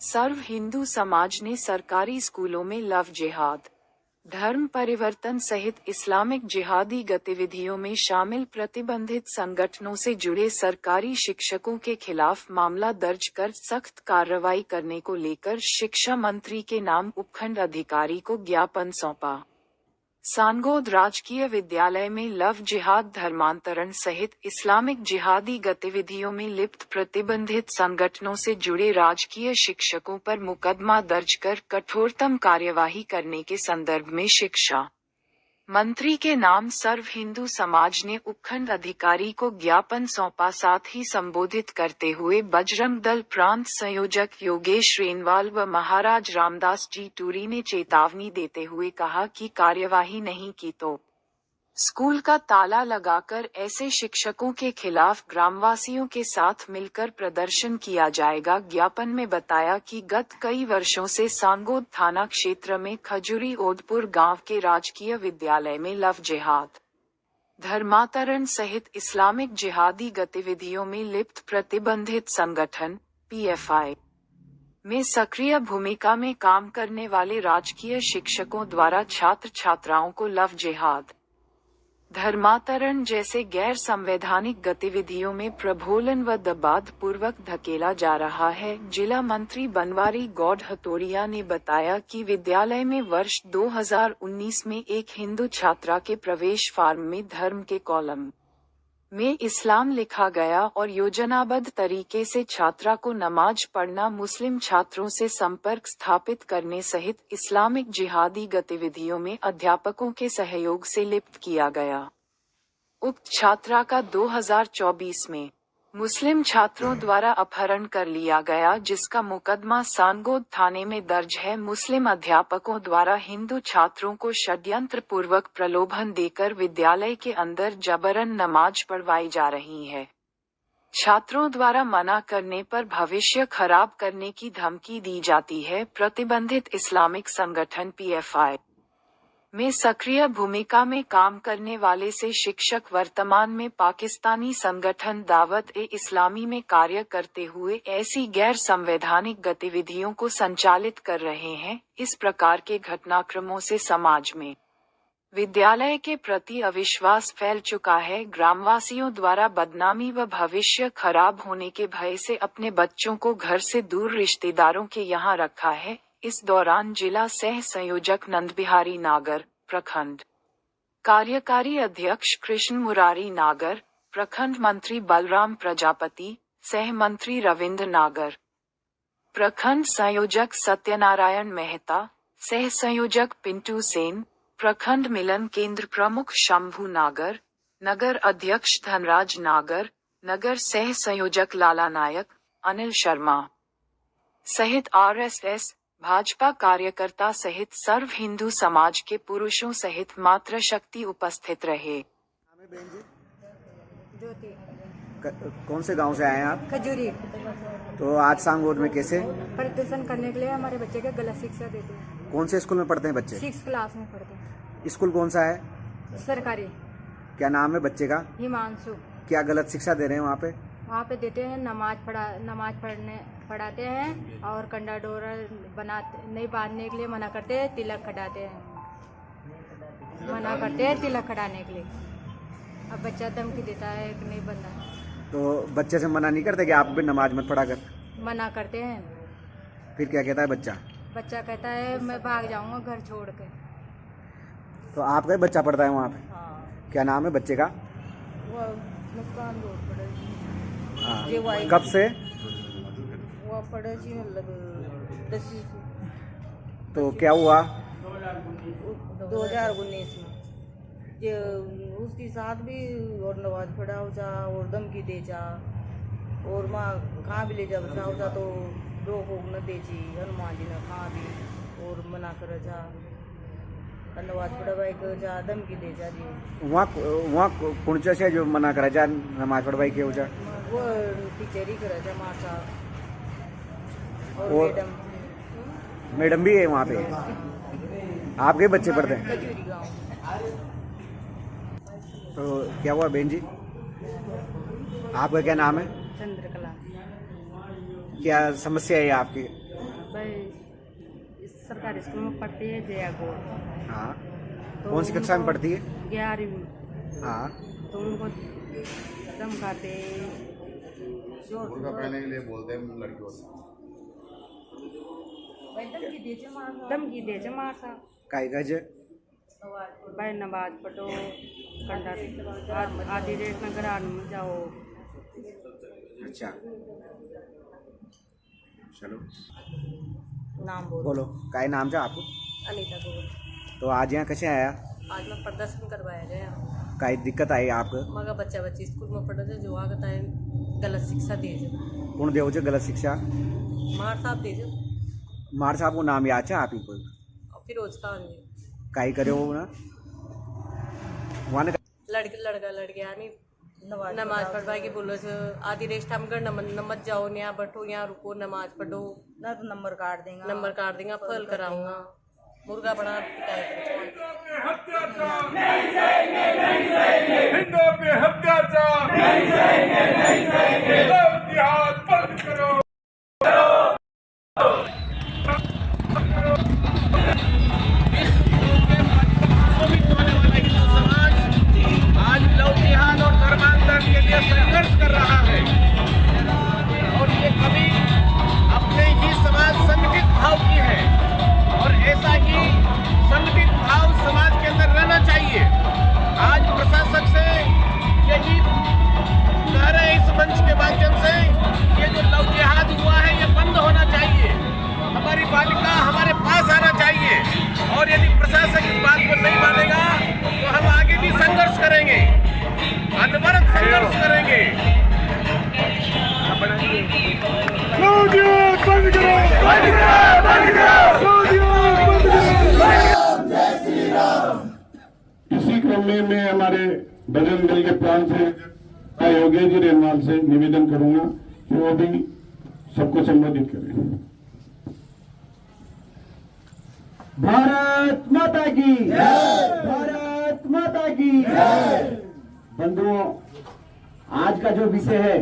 सर्व हिंदू समाज ने सरकारी स्कूलों में लव जिहाद, धर्म परिवर्तन सहित इस्लामिक जिहादी गतिविधियों में शामिल प्रतिबंधित संगठनों से जुड़े सरकारी शिक्षकों के खिलाफ मामला दर्ज कर सख्त कार्रवाई करने को लेकर शिक्षा मंत्री के नाम उपखंड अधिकारी को ज्ञापन सौंपा। सांगोद राजकीय विद्यालय में लव जिहाद, धर्मांतरण सहित इस्लामिक जिहादी गतिविधियों में लिप्त प्रतिबंधित संगठनों से जुड़े राजकीय शिक्षकों पर मुकदमा दर्ज कर कठोरतम कार्यवाही करने के संदर्भ में शिक्षा मंत्री के नाम सर्व हिंदू समाज ने उपखंड अधिकारी को ज्ञापन सौंपा। साथ ही संबोधित करते हुए बजरंग दल प्रांत संयोजक योगेश रेनवाल व महाराज रामदास जी टूरी ने चेतावनी देते हुए कहा कि कार्यवाही नहीं की तो स्कूल का ताला लगाकर ऐसे शिक्षकों के खिलाफ ग्रामवासियों के साथ मिलकर प्रदर्शन किया जाएगा। ज्ञापन में बताया कि गत कई वर्षों से सांगोद थाना क्षेत्र में खजूरी ओदपुर गांव के राजकीय विद्यालय में लव जिहाद, धर्मांतरण सहित इस्लामिक जिहादी गतिविधियों में लिप्त प्रतिबंधित संगठन PFI में सक्रिय भूमिका में काम करने वाले राजकीय शिक्षकों द्वारा छात्र छात्राओं को लव जिहाद, धर्मांतरण जैसे गैर संवैधानिक गतिविधियों में प्रभोलन व दबाव पूर्वक धकेला जा रहा है। जिला मंत्री बनवारी गौड हथौड़िया ने बताया कि विद्यालय में वर्ष 2019 में एक हिंदू छात्रा के प्रवेश फॉर्म में धर्म के कॉलम में इस्लाम लिखा गया और योजनाबद्ध तरीके से छात्रा को नमाज पढ़ना, मुस्लिम छात्रों से संपर्क स्थापित करने सहित इस्लामिक जिहादी गतिविधियों में अध्यापकों के सहयोग से लिप्त किया गया। उक्त छात्रा का 2024 में मुस्लिम छात्रों द्वारा अपहरण कर लिया गया, जिसका मुकदमा सांगोद थाने में दर्ज है। मुस्लिम अध्यापकों द्वारा हिंदू छात्रों को षड्यंत्र पूर्वक प्रलोभन देकर विद्यालय के अंदर जबरन नमाज पढ़वाई जा रही है। छात्रों द्वारा मना करने पर भविष्य खराब करने की धमकी दी जाती है। प्रतिबंधित इस्लामिक संगठन PFI में सक्रिय भूमिका में काम करने वाले से शिक्षक वर्तमान में पाकिस्तानी संगठन दावत-ए-इस्लामी में कार्य करते हुए ऐसी गैर संवैधानिक गतिविधियों को संचालित कर रहे हैं। इस प्रकार के घटनाक्रमों से समाज में विद्यालय के प्रति अविश्वास फैल चुका है। ग्रामवासियों द्वारा बदनामी व भविष्य खराब होने के भय से अपने बच्चों को घर से दूर रिश्तेदारों के यहाँ रखा है। इस दौरान जिला सह संयोजक नंदबिहारी नागर, प्रखंड कार्यकारी अध्यक्ष कृष्ण मुरारी नागर, प्रखंड मंत्री बलराम प्रजापति, सह मंत्री रविंद्र नागर, प्रखंड संयोजक सत्यनारायण मेहता, सह संयोजक पिंटू सेन, प्रखंड मिलन केंद्र प्रमुख शंभू नागर, नगर अध्यक्ष धनराज नागर, नगर सह संयोजक लाला नायक, अनिल शर्मा सहित RSS भाजपा कार्यकर्ता सहित सर्व हिंदू समाज के पुरुषों सहित मातृ शक्ति उपस्थित रहे। कौन से गांव से आए हैं आप? खजूरी। तो आज सांगोद में कैसे प्रदर्शन करने के लिए हमारे बच्चे के गलत शिक्षा देते हैं। कौन से स्कूल में पढ़ते हैं बच्चे? 6 क्लास में पढ़ते हैं। स्कूल कौन सा है? सरकारी। क्या नाम है बच्चे का? हिमांशु। क्या गलत शिक्षा दे रहे हैं वहाँ पे? वहाँ पे देते हैं नमाज पढ़ाते हैं और कंडा डोरा नहीं बांधने के लिए मना करते हैं, तिलक खड़ाते हैं, मना करते हैं तिलक खड़ाने के लिए। अब बच्चा धमकी देता है कि नहीं बंदा। तो बच्चे से मना नहीं करते कि आप भी नमाज मत पढ़ा कर? मना करते हैं। फिर क्या कहता है बच्चा? बच्चा कहता है मैं भाग जाऊंगा घर छोड़ के। तो आपका बच्चा पढ़ता है वहाँ पे? हाँ। क्या नाम है बच्चे का? वो मुस्कान रोड पड़े। हाँ। कब से? वो पड़े जी मतलब 10 से। तो क्या हुआ? 2019 में ये उसके साथ भी और नमाज पढ़ा हो जा और धमकी दे जा और माँ कहाँ भी ले जा बसा हो जा तो रोक न दे जी हनुमान जी ने कहाँ भी और मना कर जा नमाज पढ़वाई कर जा धमकी दे जा जी। वहाँ कौन से जो मना करा जा नमाज पढ़वाई के हो जा? वो टीचर ही करा जा माँ साहब और मैडम भी है वहाँ पे? आपके बच्चे पढ़ते हैं? खजूरी गाँव। तो क्या हुआ बहन जी? आपका क्या नाम है? चंद्रकला। क्या समस्या है आपकी? सरकारी स्कूल में पढ़ती है जया गौर। हाँ। तो कौन सी कक्षा में पढ़ती है? 11वीं। हाँ। तो उनको धमकाते बुर्का पहनने के लिए बोलते हैं लड़कियों से। धमकी दे जे मार सा काय गज भाई नमाज पढ़ो कंडा आधी रेत में ग्रान में जाओ। अच्छा चलो नाम बोलो काय नाम था आपको? अनीता गौर। तो आज यहाँ कैसे आया? आज मैं प्रदर्शन करवाया गया काय दिक्कत आई आपको? मगर बच्चा बच्ची स्कूल में पढ़े थे जो आगत है गलत शिक्षा दे कौन देव छे गलत शिक्षा? मार साहब दे मार साहब को नाम याद है आप ही को? फिरोज खान जी काय करे वो ना वहाँ लड़कियां नहीं नमाज पढ़वा के बोलो आधी रेस्ट हम कर नमत जाओ यहाँ बैठो यहाँ रुको नमाज पढ़ो ना तो नंबर काट देंगे फल कराऊंगा मुर्गा बना हिंदुओं पे अत्याचार नहीं सहेंगे, नहीं सहेंगे। लव जिहाद बंद करो। आज लव जिहाद और धर्मांतरण के लिए संघर्ष कर रहा है और ये कभी अपने ही समाज संगठित भाव की है और ऐसा ही संगठित भाव समाज के अंदर रहना चाहिए। आज प्रशासक से यही कह रहे हैं इस मंच के माध्यम से ये जो लव जिहाद हुआ है ये बंद होना चाहिए। हमारी बालिका हमारे पास आना चाहिए और यदि प्रशासक इस बात को नहीं मानेगा तो हम आगे भी संघर्ष करेंगे, अनवरत संघर्ष करेंगे। इसी क्रम में मैं हमारे बजरंग दल के प्राण से योगेश जी रेणवाल से निवेदन करूंगा कि वो भी सबको संबोधित करें। भारत माता की भारत माता की बंधुओं, आज का जो विषय है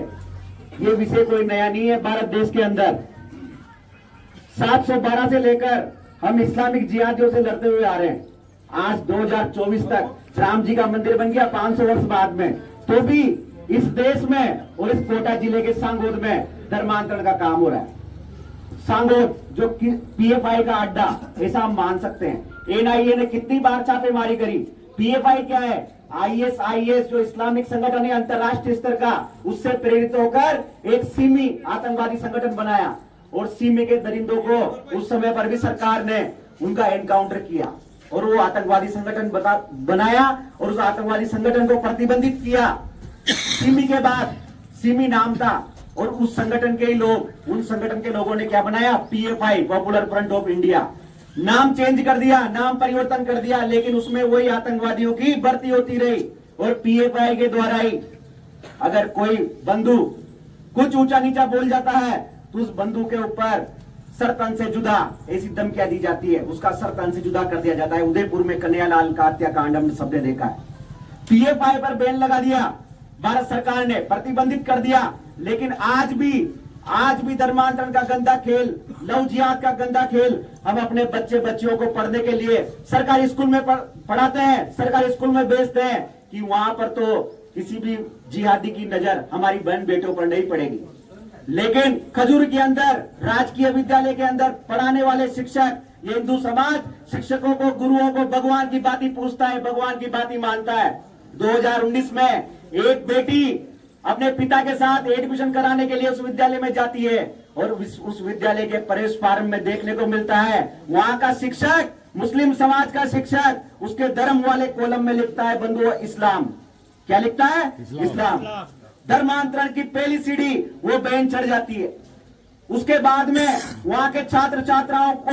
ये विषय कोई नया नहीं है। भारत देश के अंदर 712 से लेकर हम इस्लामिक जिहादियों से लड़ते हुए आ रहे हैं। आज 2024 तक राम जी का मंदिर बन गया 500 वर्ष बाद में, तो भी इस देश में और इस कोटा जिले के सांगोद में धर्मांतरण का काम हो रहा है। सांगोद जो पीएफआई का अड्डा ऐसा हम मान सकते हैं। एनआईए ने कितनी बार छापेमारी करी। पीएफआई क्या है? आईएसआईएस जो इस्लामिक संगठन है अंतरराष्ट्रीय स्तर का, उससे प्रेरित होकर एक सिमी आतंकवादी संगठन बनाया और सिमी के दरिंदों को उस समय पर भी सरकार ने उनका एनकाउंटर किया और वो आतंकवादी संगठन बनाया और उस आतंकवादी संगठन को प्रतिबंधित किया। सिमी के बाद सिमी नाम था और उस संगठन के ही लोग, उन संगठन के लोगों ने क्या बनाया? PFI, popular front of India. नाम चेंज कर दिया, नाम परिवर्तन कर दिया, लेकिन उसमें वही आतंकवादियों की भर्ती होती रही और पीएफआई के द्वारा ही अगर कोई बंधु कुछ ऊंचा नीचा बोल जाता है तो उस बंधु के ऊपर सरतन से जुदा ऐसी धमकियां दी जाती है, उसका सरतन से जुदा कर दिया जाता है। उदयपुर में कन्हैयालाल का हत्याकांड हमने सबने देखा है। पीएफआई पर बैन लगा दिया भारत सरकार ने, प्रतिबंधित कर दिया, लेकिन आज भी धर्मांतरण का गंदा खेल, लव जिहाद का गंदा खेल हम अपने बच्चियों को पढ़ने के लिए सरकारी स्कूल में पढ़ाते हैं, सरकारी स्कूल में भेजते हैं कि वहां पर तो किसी भी जिहादी की नजर हमारी बहन बेटों पर नहीं पड़ेगी। लेकिन खजूर के अंदर, राजकीय विद्यालय के अंदर पढ़ाने वाले शिक्षक, ये हिंदू समाज शिक्षकों को, गुरुओं को भगवान की बात ही पूछता है, भगवान की बात ही मानता है। 2019 में एक बेटी अपने पिता के साथ एडमिशन कराने के लिए उस विद्यालय में जाती है और उस विद्यालय के प्रवेश फार्म में देखने को मिलता है वहां का शिक्षक, मुस्लिम समाज का शिक्षक, उसके धर्म वाले कॉलम में लिखता है बंधुओं इस्लाम। क्या लिखता है? इस्लाम। धर्मांतरण की पहली सीढ़ी वो बहन चढ़ जाती है। उसके बाद में वहां के छात्र छात्राओं को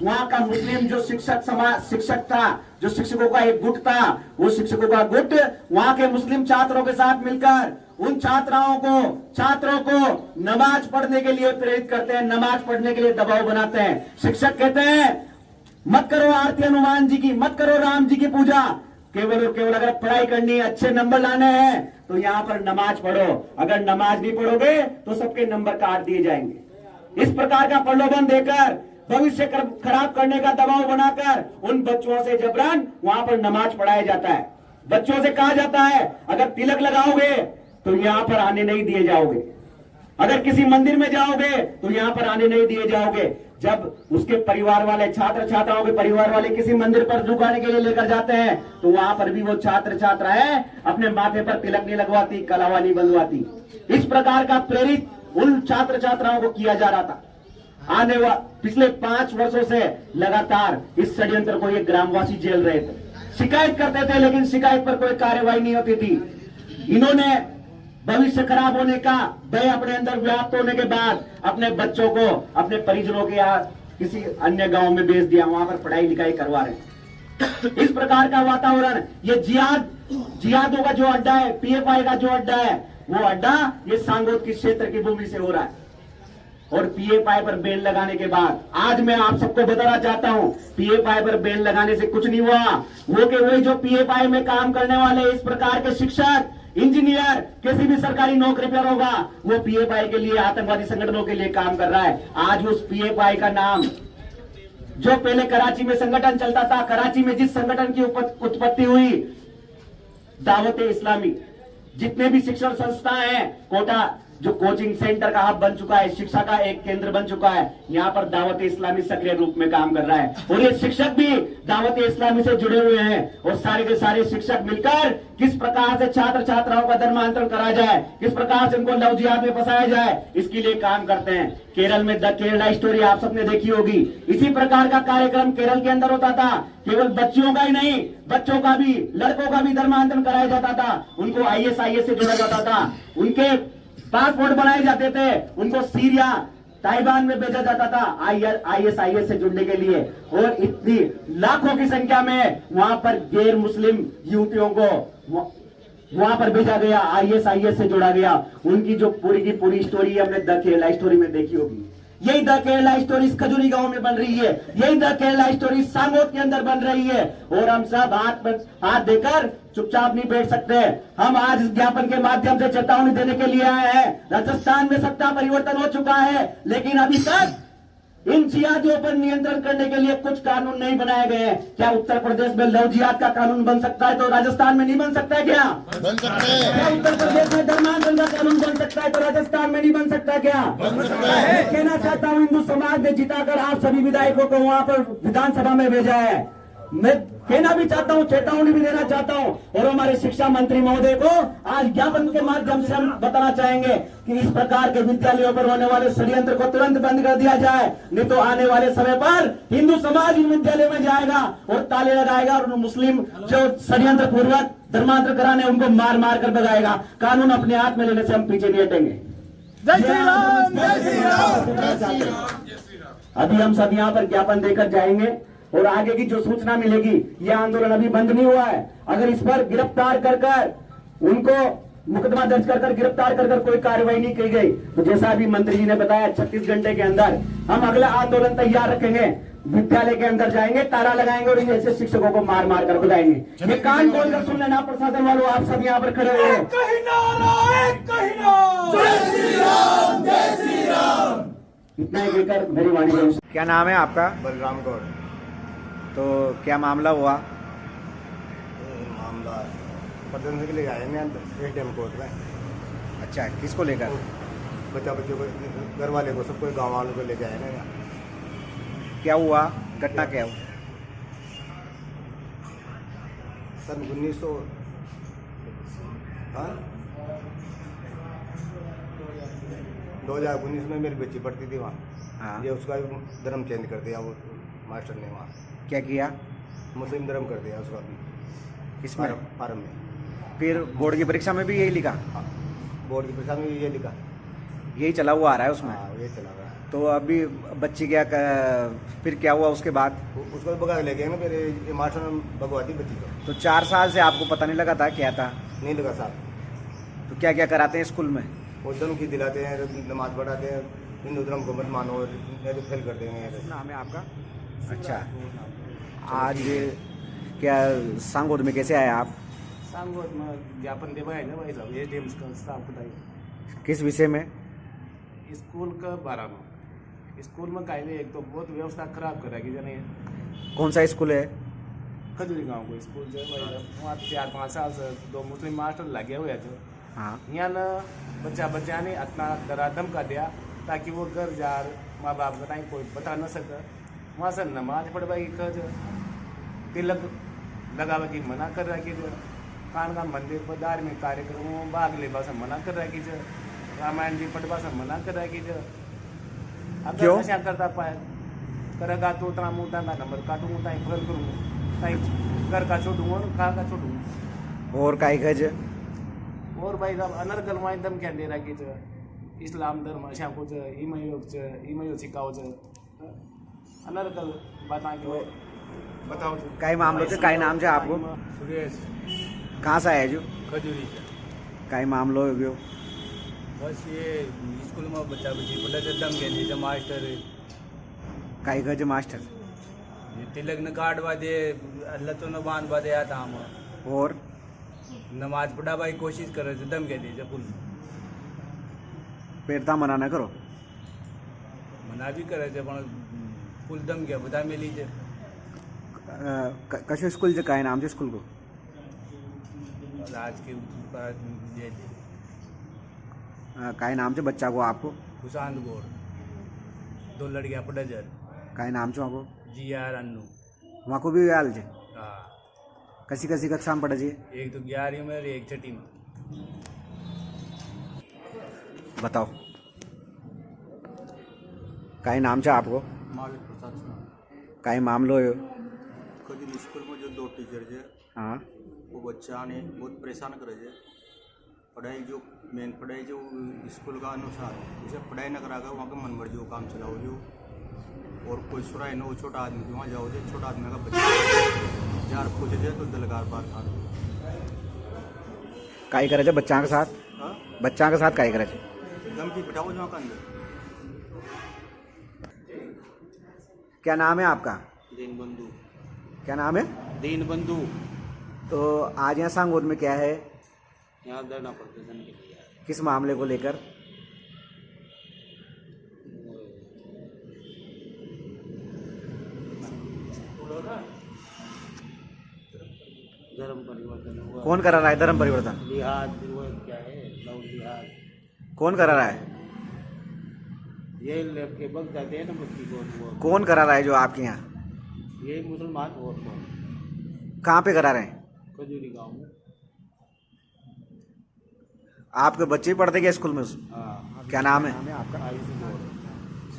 वहां का मुस्लिम जो शिक्षक था, जो शिक्षकों का एक गुट था, वो शिक्षकों का गुट वहां के मुस्लिम छात्रों के साथ मिलकर उन छात्रों को नमाज पढ़ने के लिए प्रेरित करते हैं, नमाज पढ़ने के लिए दबाव बनाते हैं। शिक्षक कहते हैं मत करो आरती हनुमान जी की, मत करो राम जी की पूजा, केवल और केवल अगर पढ़ाई करनी है, अच्छे नंबर लाने हैं तो यहाँ पर नमाज पढ़ो, अगर नमाज नहीं पढ़ोगे तो सबके नंबर काट दिए जाएंगे। इस प्रकार का प्रलोभन देकर भविष्य खराब करने का दबाव बनाकर उन बच्चों से जबरन वहां पर नमाज पढ़ाया जाता है। बच्चों से कहा जाता है अगर तिलक लगाओगे तो यहां पर आने नहीं दिए जाओगे, अगर किसी मंदिर में जाओगे तो यहां पर आने नहीं दिए जाओगे। जब उसके परिवार वाले छात्र छात्राओं के परिवार वाले किसी मंदिर पर झुकाने के लिए लेकर जाते हैं तो वहां पर भी वो छात्र छात्राएं अपने माथे पर तिलक नहीं लगवाती, कलावा नहीं बंधवाती। इस प्रकार का प्रेरित उन छात्र छात्राओं को किया जा रहा था। पिछले 5 वर्षों से लगातार इस षड्यंत्र को ये ग्रामवासी झेल रहे थे, शिकायत करते थे, लेकिन शिकायत पर कोई कार्यवाही नहीं होती थी। इन्होंने भविष्य खराब होने का भय अपने अंदर व्याप्त होने के बाद अपने बच्चों को अपने परिजनों के यहाँ किसी अन्य गांव में भेज दिया, वहां पर पढ़ाई लिखाई करवा रहे। इस प्रकार का वातावरण, ये जिहादों का जो अड्डा है, पीएफआई का जो अड्डा है, वो अड्डा ये सांगोद की क्षेत्र की भूमि से हो रहा है। और पीएफआई पर बैन लगाने के बाद आज मैं आप सबको बताना चाहता हूं, पीएफआई पर बैन लगाने से कुछ नहीं हुआ। वो के वही जो पीएफआई में काम करने वाले इस प्रकार के शिक्षक, इंजीनियर, किसी भी सरकारी नौकरी पर होगा, वो पीएफआई के लिए, आतंकवादी संगठनों के लिए काम कर रहा है। आज उस पीएफआई का नाम, जो पहले कराची में संगठन चलता था, कराची में जिस संगठन की उत्पत्ति हुई, दावत-ए इस्लामी, जितने भी शिक्षण संस्थाएं हैं, कोटा जो कोचिंग सेंटर का हब बन चुका है, शिक्षा का एक केंद्र बन चुका है, यहाँ पर दावत-ए इस्लामी सक्रिय रूप में काम कर रहा है। और ये शिक्षक भी दावत-ए इस्लामी से जुड़े हुए हैं। और सारे के सारे शिक्षक मिलकर किस प्रकार से छात्र छात्राओं का धर्मांतरण करा जाए, किस प्रकार से उनको लव जिहाद में फंसाया जाए, इसके लिए काम करते हैं। केरल में द केरला स्टोरी आप सबने देखी होगी। इसी प्रकार का कार्यक्रम केरल के अंदर होता था। केवल बच्चियों का ही नहीं, बच्चों का भी, लड़कों का भी धर्मांतरण कराया जाता था। उनको ISIS से जोड़ा जाता था, उनके पासपोर्ट बनाए जाते थे, उनको सीरिया, ताइवान में भेजा जाता था ISIS से जुड़ने के लिए। और इतनी लाखों की संख्या में वहां पर गैर मुस्लिम युवतियों को वहां पर भेजा गया, ISIS से जोड़ा गया। उनकी जो पूरी की पूरी स्टोरी हमने द केरला स्टोरी में देखी होगी। यही द केरला स्टोरी खजूरी गांव में बन रही है, यही द केरला स्टोरी सांगोद के अंदर बन रही है। और हम सब हाथ देकर चुपचाप नहीं बैठ सकते। हम आज इस ज्ञापन के माध्यम से चेतावनी देने के लिए आए हैं। राजस्थान में सत्ता परिवर्तन हो चुका है, लेकिन अभी तक इन जिहादियों पर नियंत्रण करने के लिए कुछ कानून नहीं बनाए गए हैं। क्या उत्तर प्रदेश में लव जिहाद का कानून बन सकता है तो राजस्थान में नहीं बन सकता है? क्या बन सकता है? क्या उत्तर प्रदेश में धर्मांतरण का कानून बन सकता है तो राजस्थान में नहीं बन सकता? क्या बन सकता है? मैं कहना चाहता हूँ, हिंदू समाज ने जिताकर आप सभी विधायकों को वहाँ पर विधानसभा में भेजा है। मैं कहना भी चाहता हूँ, चेतावनी भी देना चाहता हूँ। और हमारे शिक्षा मंत्री महोदय को आज ज्ञापन के माध्यम से हम बताना चाहेंगे कि इस प्रकार के विद्यालयों पर होने वाले षड्यंत्र को तुरंत बंद कर दिया जाए, नहीं तो आने वाले समय पर हिंदू समाज इन विद्यालय में जाएगा और ताले लगाएगा और मुस्लिम जो षड्यंत्र पूर्वक धर्मांतर कराने उनको मार मार कर भगाएगा। कानून अपने हाथ में लेने से हम पीछे नहीं हटेंगे। जय श्री राम, जय श्री राम, जय श्री राम। अभी हम सब यहाँ पर ज्ञापन देकर जाएंगे और आगे की जो सूचना मिलेगी, यह आंदोलन अभी बंद नहीं हुआ है। अगर इस पर गिरफ्तार कर उनको मुकदमा दर्ज कर गिरफ्तार कर कोई कार्रवाई नहीं की गई तो जैसा अभी मंत्री जी ने बताया 36 घंटे के अंदर हम अगला आंदोलन तैयार रखेंगे। विद्यालय के अंदर जाएंगे, ताला लगाएंगे और ऐसे शिक्षकों को मार मार कर भगाएंगे। ये कान खोलकर सुन लेना प्रशासन वालों, आप सब यहाँ पर खड़े हुए हैं। इतना ही कहकर मेरी वाणी। क्या नाम है आपका? बलराम गौड़। तो क्या मामला हुआ? मामला प्रदर्शन के लिए आए हैं ATM कोर्ट में। अच्छा, किसको लेकर? बच्चों को, घर वाले को, सबको, गाँव वालों को लेके आए ना। क्या हुआ, घटना क्या हुआ? सन 1900 2019 में मेरी बच्ची पढ़ती थी वहाँ। हाँ। ये उसका भी धर्म चेंज कर दिया वो मास्टर ने वहाँ। क्या किया? मुस्लिम धर्म कर दिया उसका भी। किसमें? फार्म में। फिर बोर्ड की परीक्षा में भी यही लिखा? बोर्ड की परीक्षा में ये लिखा। यही चला हुआ आ रहा है उसमें? हाँ, ये चला रहा है। तो अभी बच्ची क्या फिर क्या हुआ उसके बाद? उसको भगा ले गए ना, फिर ये मास्टर ने भगवा दी बच्ची को। तो 4 साल से आपको पता नहीं लगा था क्या था? नहीं लगा साहब। तो क्या क्या कराते हैं स्कूल में? वो धमकी दिलाते हैं, नमाज पढ़ाते हैं, हिंदू धर्म को मत मानो, नहीं तो फेल कर देंगे। नाम है आपका? अच्छा, आज क्या सांगोद में कैसे आए आप? सांगोद में ज्ञापन देवा है ना भाई साहब, ATM का स्टाफ बताइए। किस विषय में? स्कूल का बारे में। स्कूल में कायदे एक तो बहुत व्यवस्था खराब कर रखी जाने कौन सा स्कूल है? खजूरी गांव को स्कूल जो है वहाँ 4-5 साल से 2 मुस्लिम मास्टर लगे हुए थे। हाँ। यहाँ न बच्चा ने इतना डरा धमका दिया ताकि वो घर जा माँ बाप बताएं कोई बता न सके। वहाँ से नमाज पढ़वाई खज तिलक लगावे की मना कर रखी जो कान का मंदिर पर धार्मिक कार्यक्रमों भाग लेवा से मना कर रखी जो रामायण जी पढ़वा से मना कर रखी जो अगर नशा करता पाए करेगा तो उतना मुँह का नंबर काटूंगा ताई घर करूँगा ताई घर का छोड़ूंगा खा का छोड़ूंगा। और काई गज और भाई साहब अनर्गल वहाँ दम क्या दे रखी जो इस्लाम धर्म अशा कुछ ईमयो सिखाओ जो अनर्गल बता के बताओ जो काई मामलो से काई नाम से आपको? सुरेश कहाँ से आया जो? खजूरी से। काई मामलो है वो? बस ये स्कूल में बच्चा बच्ची पढ़ा थे दम के नीचे मास्टर काई गज मास्टर ये तिलक न काटवा दे अल्लाह तो न बांधवा दे आता हम और नमाज पढ़ावा की कोशिश करे थे दम के नीचे फुल पेरता मना ना करो। मना भी करे थे पण फुल दम के बता मिली थे। कशो स्कूल से काई नाम से स्कूल को? आज के काई नाम से बच्चा को आपको? खुशांत गौर 2 लड़कियां पढ़े जर काई नाम से आपको? GR अन्नू वहाँ को भी आल छे? हाँ। कसी कसी कक्षा में पढ़े छे? एक तो 11वीं में और एक 6ठी में। बताओ काई नाम से आपको? महावीर प्रसाद। काई मामलो है? खजूरी स्कूल में जो 2 टीचर है हाँ वो बच्चा ने बहुत परेशान करे है। पढ़ाई जो मेन पढ़ाई जो स्कूल का अनुसार उसे पढ़ाई न करा कर वहाँ का मन मर्जी वो काम चलाओ जो और कोई सुराय न हो छोटा आदमी वहाँ जाओ जो छोटा आदमी का बच्चा जार पूछ जाए तो दलगार पार था काई करे बच्चा के साथ? हाँ? बच्चा के साथ काई करे? धमकी बिठाओ जो का अंदर। क्या नाम है आपका? दीन बंधु। क्या नाम है? दीन बंधु। तो आज यहाँ सांगोद में क्या है? यहाँ धरना प्रदर्शन के लिए किस मामले को लेकर? धर्म परिवर्तन हुआ। कौन करा रहा है धर्म परिवर्तन? लिहाज क्या है लव लिहाज कौन करा रहा है? ये लड़के बग जाते हैं ना बच्ची को। कौन करा रहा है जो आपके यहाँ? ये मुसलमान और कहाँ पे करा रहे हैं? खजूरी गांव में। आपके बच्चे पढ़ते क्या स्कूल में? हाँ। क्या नाम है आपका?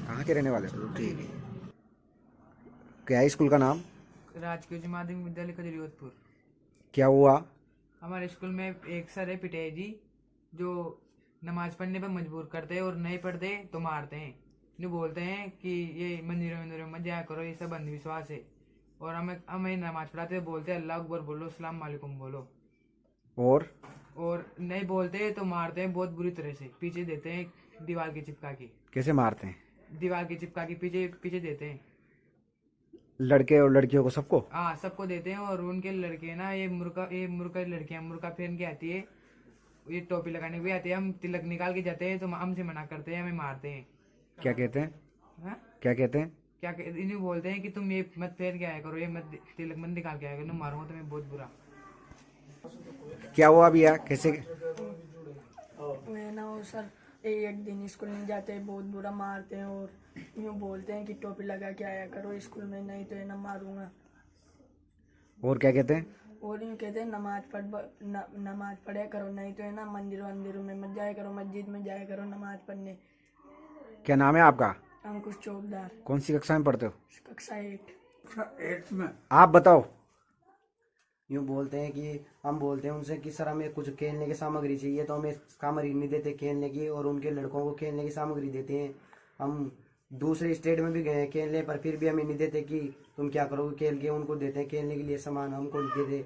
कहाँ के रहने वाले? ठीक है। क्या है स्कूल का नाम? राजकीय उच्च माध्यमिक विद्यालय खजूरी। क्या हुआ? हमारे स्कूल में एक सर है पिटाई जी जो नमाज पढ़ने पर मजबूर करते हैं और नहीं पढ़ते तो मारते हैं। नहीं बोलते हैं कि ये मंदिरों में जाया करो, ये सब अंधविश्वास है। और हमें नमाज पढ़ाते बोलते हैं अल्लाह अकबर बोलो, अस्सलाम वालेकुम बोलो। और नहीं बोलते तो मारते हैं बहुत बुरी तरह से। पीछे देते हैं दीवार की चिपका के। कैसे मारते हैं? दीवार की चिपका के पीछे देते हैं। लड़के और लड़कियों को सबको? हाँ सबको देते हैं। और उनके लड़के ना ये मुर्गा लड़कियां मुर्गा पहन के आती है, ये टोपी लगाने भी आती है। हम तिलक निकाल के जाते हैं तो हमसे मना करते हैं, हमें मारते हैं। क्या कहते हैं? हाँ? क्या कहते हैं? इन्हें बोलते हैं कि तुम ये मत पहन के आया करो, ये मत तिलक मत निकाल के आया करो, मारूंगा तुम्हें बहुत बुरा। क्या हुआ भैया? कैसे? मैं ना वो सर एक दिन स्कूल नहीं जाते, बहुत बुरा मारते हैं और यूँ बोलते हैं कि टोपी लगा के आया करो स्कूल में, नहीं तो ये ना मारूंगा। और क्या कहते हैं? और यूँ कहते हैं नमाज पढ़ा करो, नहीं तो है ना मंदिरों में मत जाया करो, मस्जिद में जाया करो नमाज पढ़ने। क्या नाम है आपका? अंकुश चौकदार। कौन सी कक्षा में पढ़ते हो? कक्षा 8 में। आप बताओ। यूँ बोलते हैं कि हम बोलते हैं उनसे कि सर हमें कुछ खेलने की सामग्री चाहिए, तो हमें सामग्री नहीं देते खेलने की, और उनके लड़कों को खेलने की सामग्री देते हैं। हम दूसरे स्टेट में भी गए हैं खेलने, पर फिर भी हमें नहीं देते कि तुम क्या करोगे खेल के। उनको देते हैं खेलने के लिए सामान, हमको नहीं देते।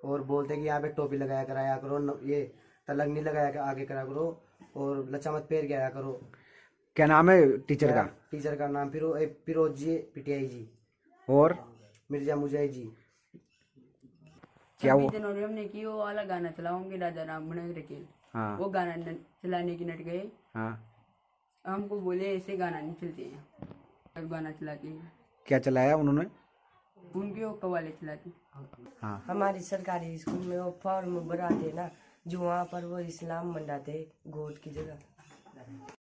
और बोलते हैं कि यहाँ पे टोपी लगाया कराया करो, ये तलक नहीं लगाया आगे करा करो, और लच्छा मत पैर के आया करो। क्या नाम है टीचर का? टीचर का नाम फिरोज जी पिटियाई जी और मिर्जा मुजाही जी। क्या वो हमने की वो वाला गाना चलाओगे राजा राम बने रखे। हाँ। वो गाना चलाने की नट गए। हाँ। हमको बोले ऐसे गाना नहीं चलते हैं, गाना चलाते हैं। क्या चलाया उन्होंने? उनके वो कवाले चलाते। हाँ। हमारी सरकारी स्कूल में वो फॉर्म भराते ना, जो वहाँ पर वो इस्लाम मंडाते गोद की जगह।